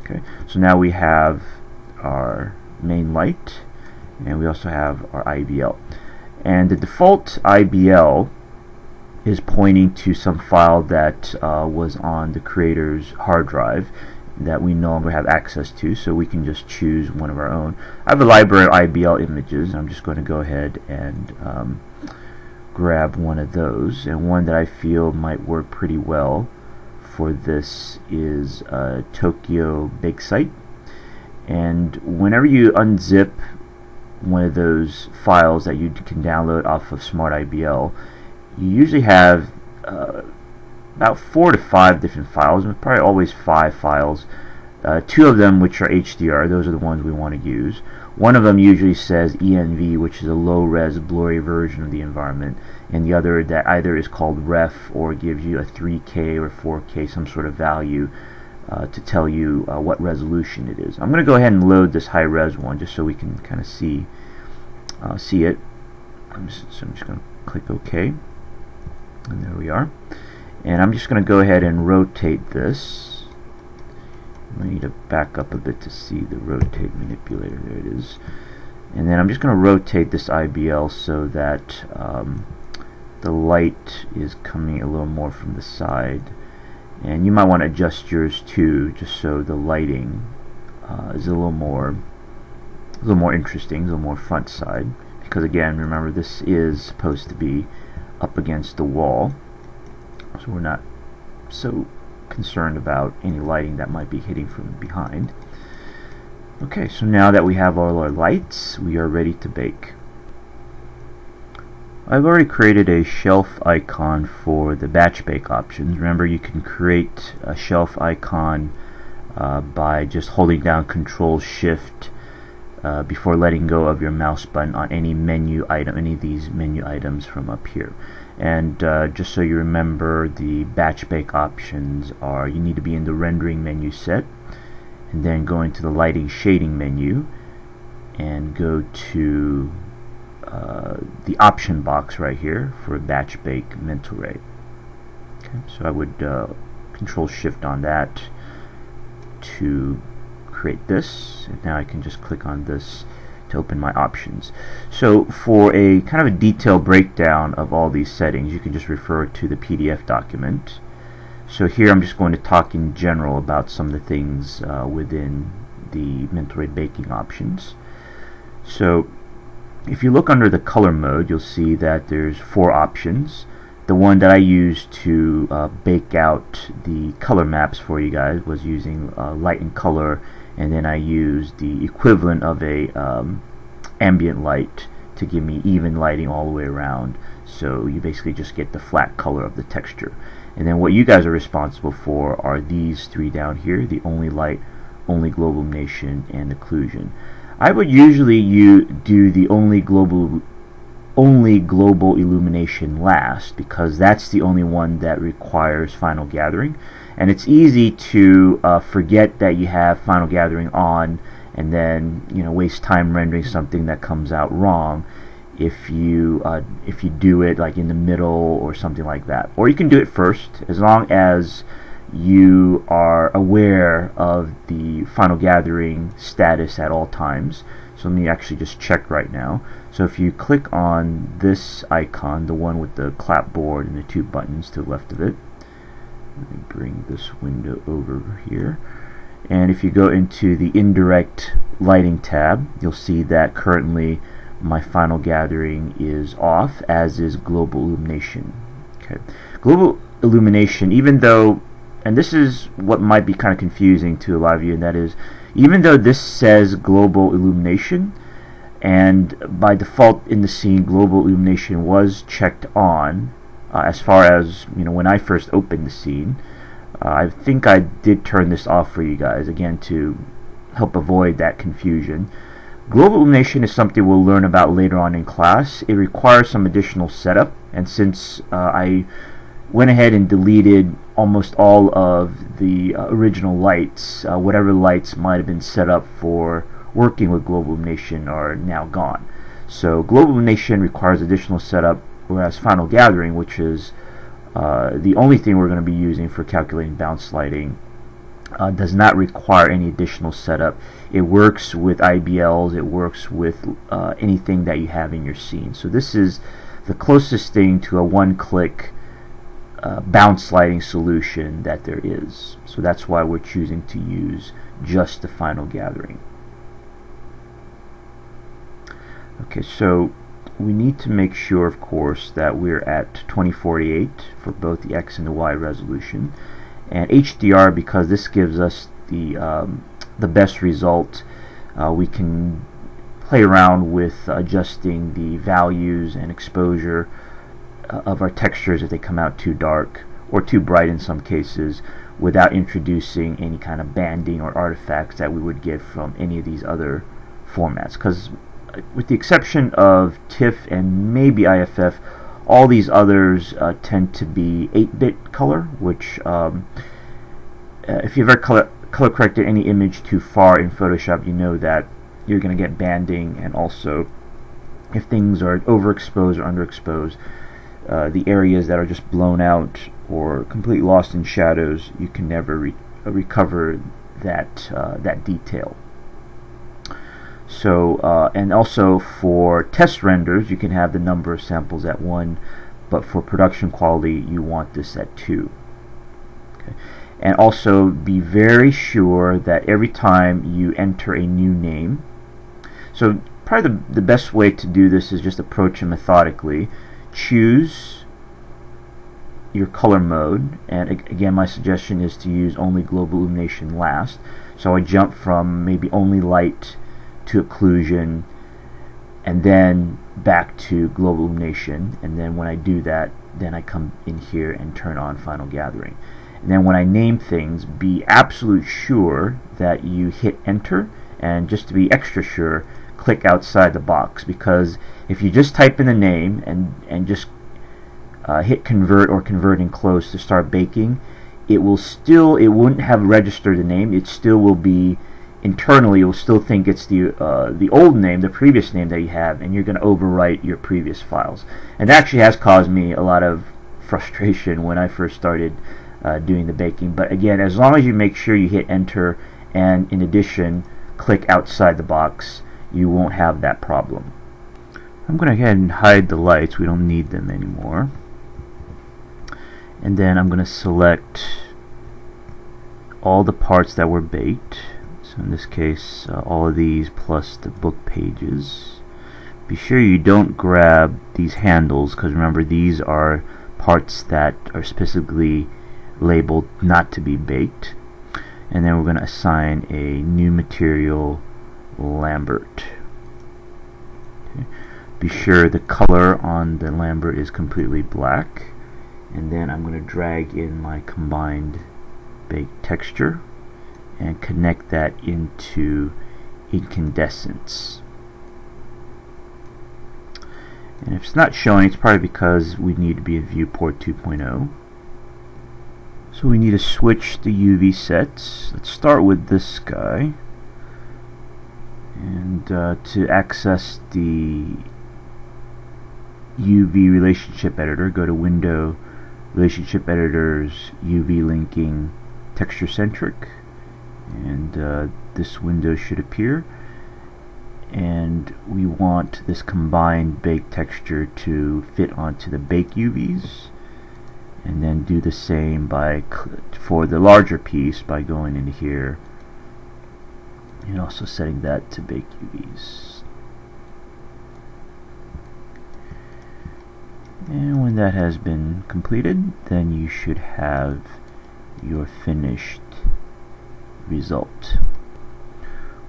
Okay, so now we have our main light, and we also have our IBL. And the default IBL is pointing to some file that was on the creator's hard drive that we no longer have access to, so we can just choose one of our own. I have a library of IBL images. I'm just going to go ahead and grab one of those, and one that I feel might work pretty well for this is Tokyo Bake Site. And whenever you unzip one of those files that you can download off of SmartIBL, you usually have about 4 to 5 different files, and probably always 5 files. 2 of them which are HDR, those are the ones we want to use. One of them usually says ENV, which is a low-res blurry version of the environment, and the other that either is called ref or gives you a 3K or 4K, some sort of value to tell you what resolution it is. I'm going to go ahead and load this high-res one just so we can kind of see it. So I'm just going to click OK, and there we are. And I'm just going to go ahead and rotate this. I need to back up a bit to see the rotate manipulator. There it is. And then I'm just going to rotate this IBL so that the light is coming a little more from the side. And you might want to adjust yours too, just so the lighting is a little more interesting, a little more front side. Because again, remember, this is supposed to be up against the wall, so we're not so concerned about any lighting that might be hitting from behind. Okay, so now that we have all our lights, we are ready to bake. I've already created a shelf icon for the batch bake options. Remember, you can create a shelf icon by just holding down Control-Shift before letting go of your mouse button on any menu item, any of these menu items from up here. And just so you remember, the batch bake options are, you need to be in the rendering menu set, and then go into the lighting shading menu and go to the option box right here for batch bake mental ray. Okay, so I would Control Shift on that to create this, and now I can just click on this to open my options. So for a kind of a detailed breakdown of all these settings, you can just refer to the PDF document. So here I'm just going to talk in general about some of the things within the mental ray baking options. So if you look under the color mode, you'll see that there's 4 options. The one that I used to bake out the color maps for you guys was using light and color, and then I used the equivalent of a ambient light to give me even lighting all the way around, so you basically just get the flat color of the texture. And then what you guys are responsible for are these 3 down here: the only light, only global illumination, and occlusion. I would usually do the only global illumination last, because that's the only one that requires final gathering, and it's easy to forget that you have final gathering on, and then waste time rendering something that comes out wrong if you do it like in the middle or something like that. Or you can do it first, as long as you are aware of the final gathering status at all times. So let me actually just check right now. So if you click on this icon, the one with the clapboard and the 2 buttons to the left of it, let me bring this window over here, and if you go into the indirect lighting tab, you'll see that currently my final gathering is off, as is global illumination. Okay, global illumination, even though, and this is what might be kind of confusing to a lot of you, and that is, even though this says global illumination, and by default in the scene global illumination was checked on, as far as when I first opened the scene, I think I did turn this off for you guys, again to help avoid that confusion. Global illumination is something we'll learn about later on in class. It requires some additional setup, and since I went ahead and deleted almost all of the original lights, whatever lights might have been set up for working with global illumination are now gone. So global illumination requires additional setup, whereas final gathering, which is the only thing we're going to be using for calculating bounce lighting, does not require any additional setup. It works with IBLs, it works with anything that you have in your scene. So this is the closest thing to a one-click bounce sliding solution that there is. So that's why we're choosing to use just the final gathering. Okay, so we need to make sure, of course, that we're at 2048 for both the X and the Y resolution, and HDR, because this gives us the best result. We can play around with adjusting the values and exposure of our textures if they come out too dark or too bright in some cases, without introducing any kind of banding or artifacts that we would get from any of these other formats. Because with the exception of TIFF and maybe IFF, all these others tend to be 8-bit color, which if you've ever color corrected any image too far in Photoshop, you know that you're going to get banding, and also if things are overexposed or underexposed, the areas that are just blown out or completely lost in shadows, you can never recover that detail. So and also for test renders, you can have the number of samples at 1, but for production quality you want this at 2. Okay. And also be very sure that every time you enter a new name, so probably the best way to do this is just approach it methodically. Choose your color mode, and again my suggestion is to use only global illumination last. So I jump from maybe only light to occlusion and then back to global illumination, and then when I do that, then I come in here and turn on final gathering. And then when I name things, be absolute sure that you hit enter, and just to be extra sure, click outside the box, because if you just type in the name and just hit convert or converting close to start baking, it wouldn't have registered the name. It still will be internally, you'll still think it's the old name, the previous name that you have, and you're going to overwrite your previous files. And that actually has caused me a lot of frustration when I first started doing the baking. But again, as long as you make sure you hit enter and in addition click outside the box, you won't have that problem. I'm going to go ahead and hide the lights, we don't need them anymore. And then I'm going to select all the parts that were baked. So in this case, all of these plus the book pages. Be sure you don't grab these handles, because remember, these are parts that are specifically labeled not to be baked. And then we're going to assign a new material, Lambert. Okay. Be sure the color on the Lambert is completely black. And then I'm going to drag in my combined baked texture and connect that into incandescence. And if it's not showing, it's probably because we need to be in viewport 2.0. So we need to switch the UV sets. Let's start with this guy, and to access the UV relationship editor, go to Window, Relationship Editors, UV Linking, Texture Centric, and this window should appear. And we want this combined baked texture to fit onto the baked UVs, and then do the same for the larger piece by going into here and also setting that to baked UVs. And when that has been completed, then you should have your finished result.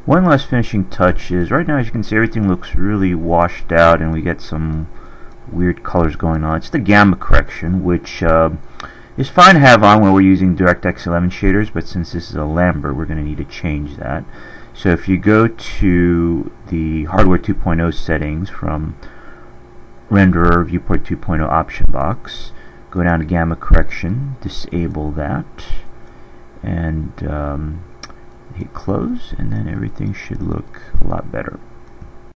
One last finishing touch is, right now as you can see, everything looks really washed out and we get some weird colors going on. It's the gamma correction, which is fine to have on when we're using DirectX 11 shaders, but since this is a Lambert, we're going to need to change that. So if you go to the Hardware 2.0 settings from Renderer Viewport 2.0 option box, go down to gamma correction, disable that, and hit close, and then everything should look a lot better.